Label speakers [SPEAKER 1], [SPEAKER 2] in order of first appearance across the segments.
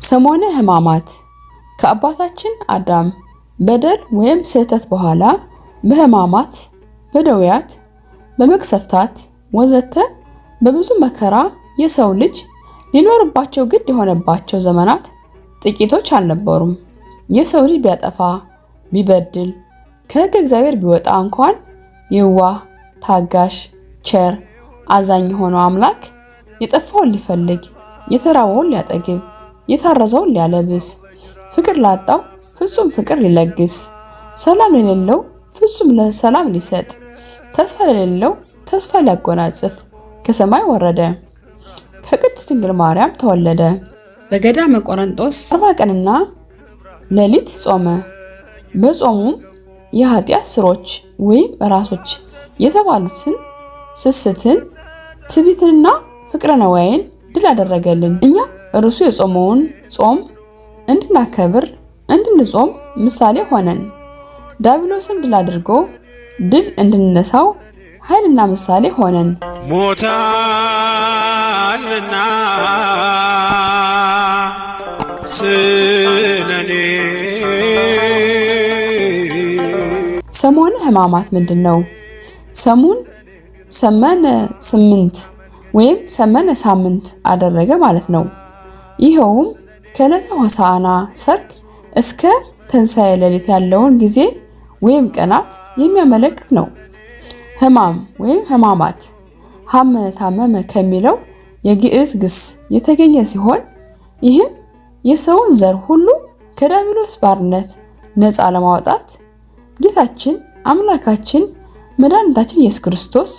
[SPEAKER 1] ሰሞነ ሕማማት ከአባታችን አዳም በደል ወይም ስህተት በኋላ በሕማማት፣ በደዌያት፣ በመቅሰፍታት ወዘተ በብዙ መከራ የሰው ልጅ ሊኖርባቸው ግድ የሆነባቸው ዘመናት ጥቂቶች አልነበሩም። የሰው ልጅ ቢያጠፋ ቢበድል ከሕገ እግዚአብሔር ቢወጣ እንኳን የዋህ ታጋሽ፣ ቸር፣ አዛኝ የሆነው አምላክ የጠፋውን ሊፈልግ፣ የተራበውን ሊያጠግብ፣ የታረዘውን ሊያለብስ፣ ፍቅር ላጣው ፍጹም ፍቅር ሊለግስ፣ ሰላም ለሌለው ፍጹም ሰላም ሊሰጥ፣ ተስፋ ለሌለው ተስፋ ሊያጎናጽፍ ከሰማይ ወረደ። ከቅድስት ድንግል ማርያም ተወለደ። በገዳመ ቆሮንጦስ 40 ቀንና ሌሊት ጾመ። በጾሙም የኃጢአት ስሮች ወይም ራሶች የተባሉትን ስስትን፣ ትዕቢትንና ፍቅረ ነዋይን ድል አደረገልን። እኛ እርሱ የጾመውን ጾም እንድናከብር እንድንጾም ምሳሌ ሆነን፣ ዲያብሎስን ድል አድርጎ ድል እንድንነሳው ኃይልና ምሳሌ ሆነን።
[SPEAKER 2] ሞታልና ስለኔ።
[SPEAKER 1] ሰሞነ ሕማማት ምንድነው? ሰሙን ሰመነ 8 ወይም ሰመነ ሳምንት አደረገ ማለት ነው። ይኸውም ከዕለተ ሆሳዕና ሰርክ እስከ ትንሣኤ ሌሊት ያለውን ጊዜ ወይም ቀናት የሚያመለክት ነው። ሕማም ወይም ሕማማት ሐመ ታመመ ከሚለው የግዕዝ ግስ የተገኘ ሲሆን ይህም የሰውን ዘር ሁሉ ከዲያብሎስ ባርነት ነፃ ለማውጣት ጌታችን አምላካችን መድኃኒታችን ኢየሱስ ክርስቶስ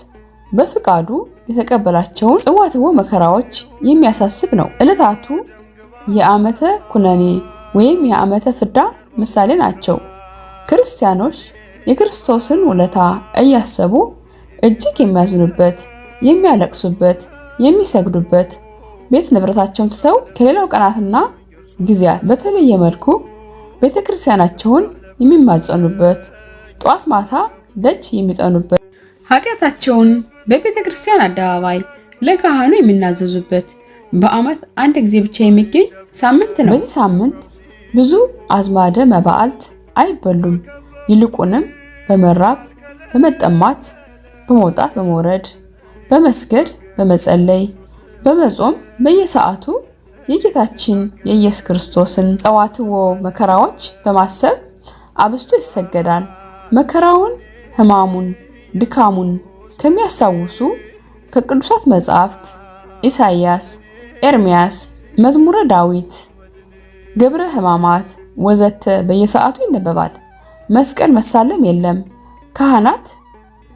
[SPEAKER 1] በፍቃዱ የተቀበላቸውን ጽዋትወ መከራዎች የሚያሳስብ ነው። ዕለታቱ የዓመተ ኩነኔ ወይም የዓመተ ፍዳ ምሳሌ ናቸው። ክርስቲያኖች የክርስቶስን ውለታ እያሰቡ እጅግ የሚያዝኑበት፣ የሚያለቅሱበት፣ የሚሰግዱበት፣ ቤት ንብረታቸውን ትተው ከሌላው ቀናትና ጊዜያት በተለየ መልኩ ቤተክርስቲያናቸውን የሚማጸኑበት፣ ጧት ማታ ደጅ የሚጠኑበት፣ ኃጢአታቸውን በቤተክርስቲያን አደባባይ ለካህኑ የሚናዘዙበት በዓመት አንድ ጊዜ ብቻ የሚገኝ ሳምንት ነው። በዚህ ሳምንት ብዙ አዝማደ መባዕልት አይበሉም። ይልቁንም በመራብ በመጠማት በመውጣት በመውረድ በመስገድ በመጸለይ በመጾም በየሰዓቱ የጌታችን የኢየሱስ ክርስቶስን ጸዋትወ መከራዎች በማሰብ አብስቶ ይሰገዳል። መከራውን፣ ሕማሙን፣ ድካሙን ከሚያስታውሱ ከቅዱሳት መጻሕፍት ኢሳይያስ፣ ኤርምያስ፣ መዝሙረ ዳዊት፣ ግብረ ሕማማት ወዘተ በየሰዓቱ ይነበባል። መስቀል መሳለም የለም። ካህናት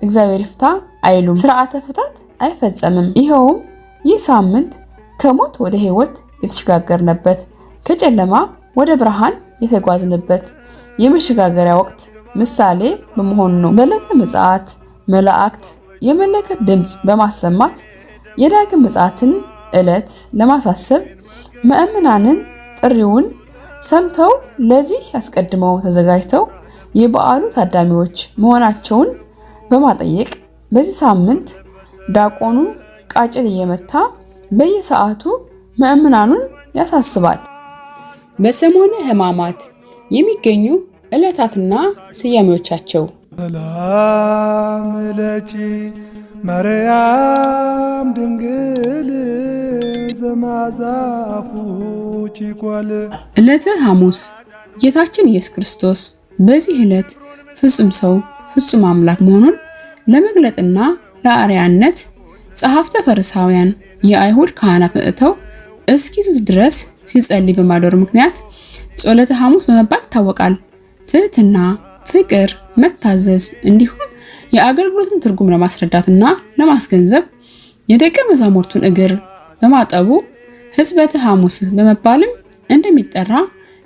[SPEAKER 1] እግዚአብሔር ይፍታ አይሉም። ስርዓተ ፍታት አይፈጸምም። ይኸውም ይህ ሳምንት ከሞት ወደ ሕይወት የተሸጋገርንበት ከጨለማ ወደ ብርሃን የተጓዝንበት የመሸጋገሪያ ወቅት ምሳሌ በመሆኑ ነው። በዕለተ ምጽአት መላእክት የመለከት ድምፅ በማሰማት የዳግም ምጽአትን ዕለት ለማሳሰብ ምእመናንን ጥሪውን ሰምተው ለዚህ አስቀድመው ተዘጋጅተው የበዓሉ ታዳሚዎች መሆናቸውን በማጠየቅ በዚህ ሳምንት ዲያቆኑ ቃጭል እየመታ በየሰዓቱ ምእመናኑን ያሳስባል። በሰሞነ ሕማማት የሚገኙ ዕለታትና ስያሜዎቻቸው
[SPEAKER 3] ሰላም ለኪ ማርያም ድንግል ዘማዛፉ ቺቆል።
[SPEAKER 1] ዕለተ ሐሙስ ጌታችን ኢየሱስ ክርስቶስ በዚህ ዕለት ፍጹም ሰው ፍጹም አምላክ መሆኑን ለመግለጥና ለአርያነት ጸሐፍተ ፈሪሳውያን የአይሁድ ካህናት መጥተው እስኪዙት ድረስ ሲጸልይ በማደሩ ምክንያት ጸሎተ ሐሙስ በመባል ይታወቃል። ትህትና፣ ፍቅር፣ መታዘዝ እንዲሁም የአገልግሎትን ትርጉም ለማስረዳትና ለማስገንዘብ የደቀ መዛሙርቱን እግር በማጠቡ ሕጽበተ ሐሙስ በመባልም እንደሚጠራ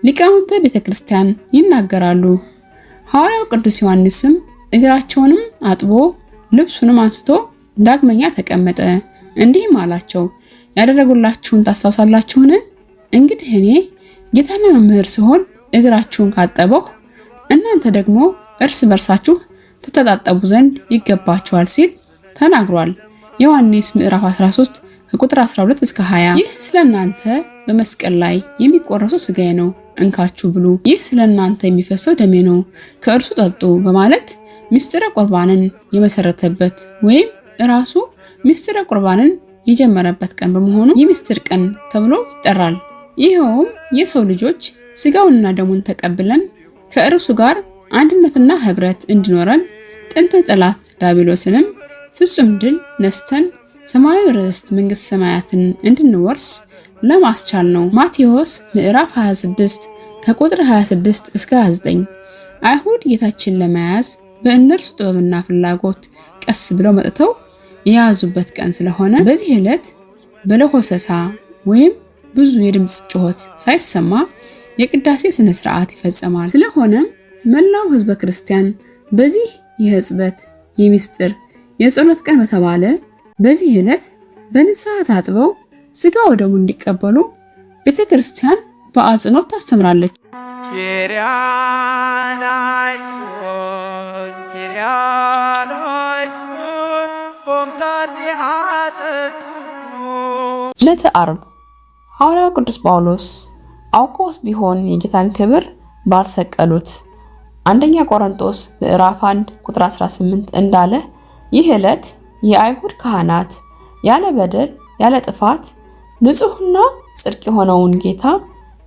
[SPEAKER 1] ሊቃውንተ ቤተክርስቲያን ይናገራሉ። ሐዋርያው ቅዱስ ዮሐንስም እግራቸውንም አጥቦ ልብሱንም አንስቶ ዳግመኛ ተቀመጠ፣ እንዲህም አላቸው፣ ያደረጉላችሁን ታስታውሳላችሁን? እንግዲህ እኔ ጌታና መምህር ስሆን እግራችሁን ካጠበሁ እናንተ ደግሞ እርስ በርሳችሁ ተተጣጠቡ ዘንድ ይገባችኋል ሲል ተናግሯል። ዮሐንስ ምዕራፍ 13 ከቁጥር 12 እስከ 20 ይህ ስለናንተ በመስቀል ላይ የሚቆረሰው ስጋዬ ነው፣ እንካችሁ ብሉ። ይህ ስለናንተ የሚፈሰው ደሜ ነው፣ ከእርሱ ጠጡ በማለት ምስጢረ ቁርባንን የመሰረተበት ወይም ራሱ ምስጢረ ቁርባንን የጀመረበት ቀን በመሆኑ የምስጢር ቀን ተብሎ ይጠራል። ይኸውም የሰው ልጆች ስጋውንና ደሙን ተቀብለን ከእርሱ ጋር አንድነትና ህብረት እንዲኖረን ጥንተ ጠላት ዲያብሎስንም ፍጹም ድል ነስተን ሰማያዊ ርስት መንግስት ሰማያትን እንድንወርስ ለማስቻል ነው። ማቴዎስ ምዕራፍ 26 ከቁጥር 26 እስከ 29 አይሁድ ጌታችን ለመያዝ በእነርሱ ጥበብና ፍላጎት ቀስ ብለው መጥተው የያዙበት ቀን ስለሆነ በዚህ ዕለት በለሆሰሳ ወይም ብዙ የድምጽ ጩኸት ሳይሰማ የቅዳሴ ስነ ስርዓት ይፈጸማል። ስለሆነም መላው ህዝበ ክርስቲያን በዚህ የሕጽበት የምስጢር የጸሎት ቀን በተባለ በዚህ ዕለት በንስሐ ታጥበው ስጋ ወደሙ እንዲቀበሉ ቤተክርስቲያን በአጽንኦት ታስተምራለች። ዕለተ ዓርብ ሐዋርያው ቅዱስ ጳውሎስ አውቆስ ቢሆን የጌታን ክብር ባልሰቀሉት አንደኛ ቆሮንቶስ ምዕራፍ 1 ቁጥር 18 እንዳለ ይህ ዕለት የአይሁድ ካህናት ያለ በደል ያለ ጥፋት ንጹህና ጽድቅ የሆነውን ጌታ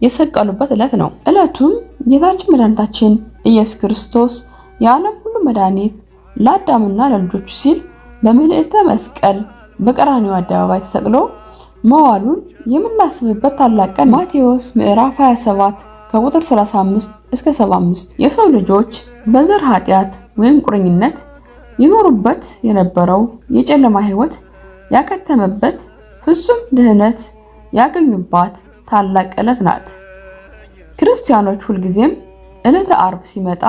[SPEAKER 1] የሰቀሉበት ዕለት ነው። ዕለቱም ጌታችን መድኃኒታችን ኢየሱስ ክርስቶስ የዓለም ሁሉ መድኃኒት ለአዳምና ለልጆቹ ሲል በምልዕልተ መስቀል በቀራንዮ አደባባይ ተሰቅሎ መዋሉን የምናስብበት ታላቅ ቀን። ማቴዎስ ምዕራፍ 27 ከቁጥር 35 እስከ 75 የሰው ልጆች በዘር ኃጢአት ወይም ቁርኝነት ይኖሩበት የነበረው የጨለማ ሕይወት ያከተመበት ፍጹም ድህነት ያገኙባት ታላቅ ዕለት ናት። ክርስቲያኖች ሁልጊዜም ዕለተ ዓርብ ሲመጣ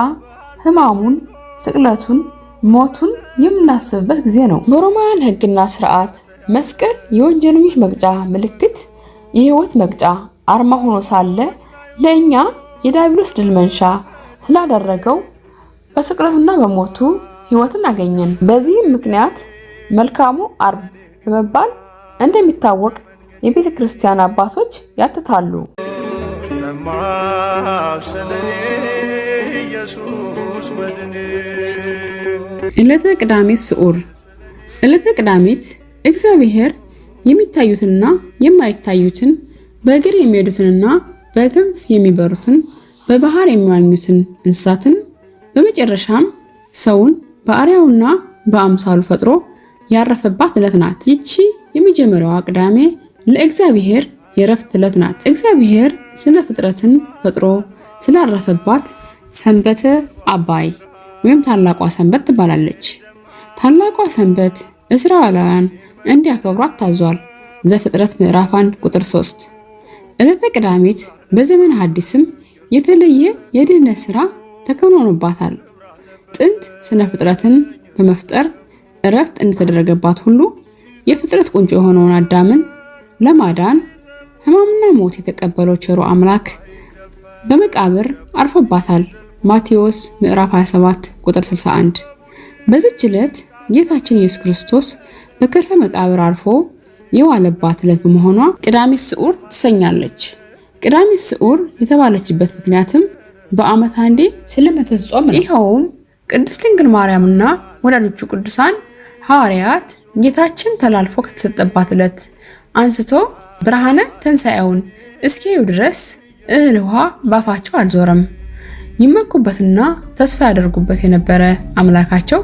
[SPEAKER 1] ሕማሙን፣ ስቅለቱን፣ ሞቱን የምናስብበት ጊዜ ነው። በሮማውያን ሕግና ስርዓት መስቀል የወንጀለኞች መቅጫ ምልክት፣ የሕይወት መቅጫ አርማ ሆኖ ሳለ ለእኛ የዲያብሎስ ድል መንሻ ስላደረገው በስቅለቱና በሞቱ ሕይወትን አገኘን። በዚህም ምክንያት መልካሙ ዓርብ በመባል እንደሚታወቅ የቤተ ክርስቲያን አባቶች ያትታሉ። ዕለተ ቅዳሜት ስዑር። ዕለተ ቅዳሜት እግዚአብሔር የሚታዩትንና የማይታዩትን በእግር የሚሄዱትንና በክንፍ የሚበሩትን በባህር የሚዋኙትን እንስሳትን በመጨረሻም ሰውን በአርአያውና በአምሳሉ ፈጥሮ ያረፈባት ዕለት ናት። ይቺ የመጀመሪያዋ ቅዳሜ ለእግዚአብሔር የረፍት ዕለት ናት። እግዚአብሔር ስነ ፍጥረትን ፈጥሮ ስላረፈባት ሰንበተ አባይ ወይም ታላቋ ሰንበት ትባላለች። ታላቋ ሰንበት እስራኤላውያን እንዲያከብሯት ታዟል። ዘፍጥረት ምዕራፍ 1 ቁጥር 3። ዕለተ ቅዳሜት በዘመነ ሐዲስም የተለየ የድህነት ሥራ ተከናውኖባታል። ጥንት ስነ ፍጥረትን በመፍጠር እረፍት እንደተደረገባት ሁሉ የፍጥረት ቁንጮ የሆነውን አዳምን ለማዳን ሕማምና ሞት የተቀበለው ቸሩ አምላክ በመቃብር አርፎባታል። ማቴዎስ ምዕራፍ 27 ቁጥር 61። በዚህች ዕለት ጌታችን ኢየሱስ ክርስቶስ በከርሰ መቃብር አርፎ የዋለባት ዕለት በመሆኗ ቅዳሜት ስዑር ትሰኛለች። ቅዳሜት ስዑር የተባለችበት ምክንያትም በዓመት አንዴ ስለምትጾም ነው። ይኸውም ቅድስት ድንግል ማርያምና ወላጆቹ ቅዱሳን ሐዋርያት ጌታችን ተላልፎ ከተሰጠባት ዕለት አንስቶ ብርሃነ ትንሣኤውን እስኪያዩ ድረስ እህል ውሃ ባፋቸው አልዞረም። ይመኩበትና ተስፋ ያደርጉበት የነበረ አምላካቸው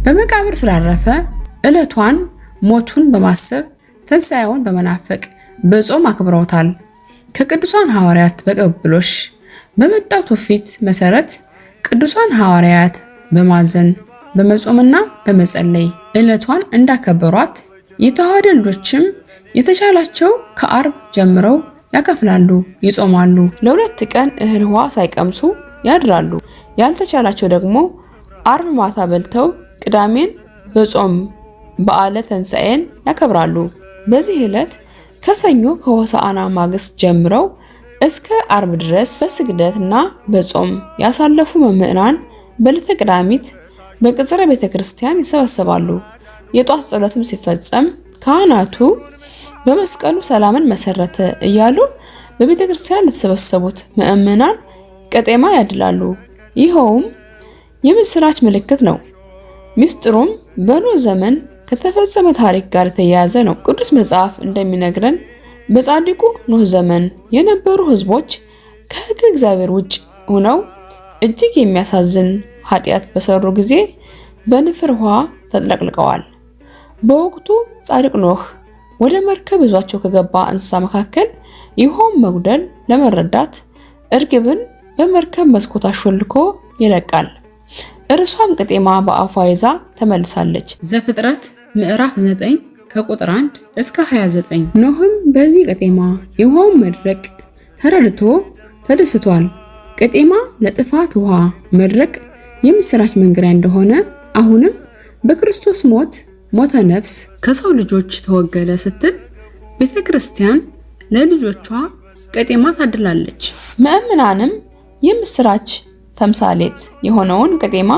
[SPEAKER 1] በመቃብር ስላረፈ ዕለቷን ሞቱን በማሰብ ትንሣኤውን በመናፈቅ በጾም አክብረውታል። ከቅዱሳን ሐዋርያት በቅብብሎሽ በመጣው ትውፊት መሰረት ቅዱሳን ሐዋርያት በማዘን በመጾምና በመጸለይ ዕለቷን እንዳከበሯት የተዋሕዶ ልጆችም የተቻላቸው ከዓርብ ጀምረው ያከፍላሉ፣ ይጾማሉ። ለሁለት ቀን እህል ውሃ ሳይቀምሱ ያድራሉ። ያልተቻላቸው ደግሞ ዓርብ ማታ በልተው ቅዳሜን በጾም በዓለ ትንሣኤን ያከብራሉ። በዚህ ዕለት ከሰኞ ከሆሳዕና ማግስት ጀምረው እስከ ዓርብ ድረስ በስግደትና በጾም ያሳለፉ መምህራን በዕለተ ቅዳሜት በቅጽረ ቤተ ክርስቲያን ይሰበሰባሉ። የጧት ጸሎትም ሲፈጸም ካህናቱ በመስቀሉ ሰላምን መሰረተ እያሉ በቤተ ክርስቲያን ለተሰበሰቡት ምእመናን ቀጤማ ያድላሉ። ይኸውም የምስራች ምልክት ነው። ሚስጥሩም በኖህ ዘመን ከተፈጸመ ታሪክ ጋር የተያያዘ ነው። ቅዱስ መጽሐፍ እንደሚነግረን በጻድቁ ኖህ ዘመን የነበሩ ሕዝቦች ከሕግ እግዚአብሔር ውጭ ሆነው እጅግ የሚያሳዝን ኃጢአት በሰሩ ጊዜ በንፍር ውሃ ተጥለቅልቀዋል። በወቅቱ ጻድቅ ኖህ ወደ መርከብ ይዟቸው ከገባ እንስሳ መካከል የውሃውን መጉደል ለመረዳት እርግብን በመርከብ መስኮት አሾልኮ ይለቃል። እርሷም ቀጤማ በአፏ ይዛ ተመልሳለች። ዘፍጥረት ምዕራፍ 9 ከቁጥር 1 እስከ 29። ኖህም በዚህ ቀጤማ የውሃውን መድረቅ ተረድቶ ተደስቷል። ቀጤማ ለጥፋት ውሃ መድረቅ የምስራች መንገሪያ እንደሆነ አሁንም በክርስቶስ ሞተ ነፍስ ከሰው ልጆች ተወገደ ስትል ቤተ ክርስቲያን ለልጆቿ ቀጤማ ታድላለች። ምእመናንም የምስራች ተምሳሌት የሆነውን ቀጤማ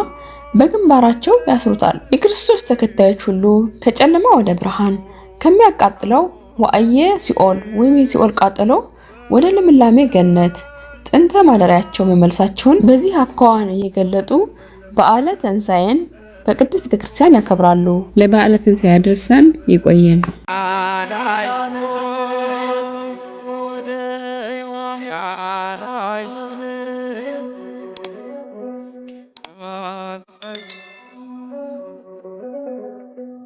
[SPEAKER 1] በግንባራቸው ያስሩታል። የክርስቶስ ተከታዮች ሁሉ ከጨለማ ወደ ብርሃን ከሚያቃጥለው ወአየ ሲኦል ወይም የሲኦል ቃጠሎ ወደ ልምላሜ ገነት ጥንተ ማደሪያቸው መመልሳቸውን በዚህ አኳኋን እየገለጡ በዓለ ትንሣኤን በቅድስት ቤተክርስቲያን ያከብራሉ። ለበዓለ ትንሣኤ ያደርሰን ይቆየን።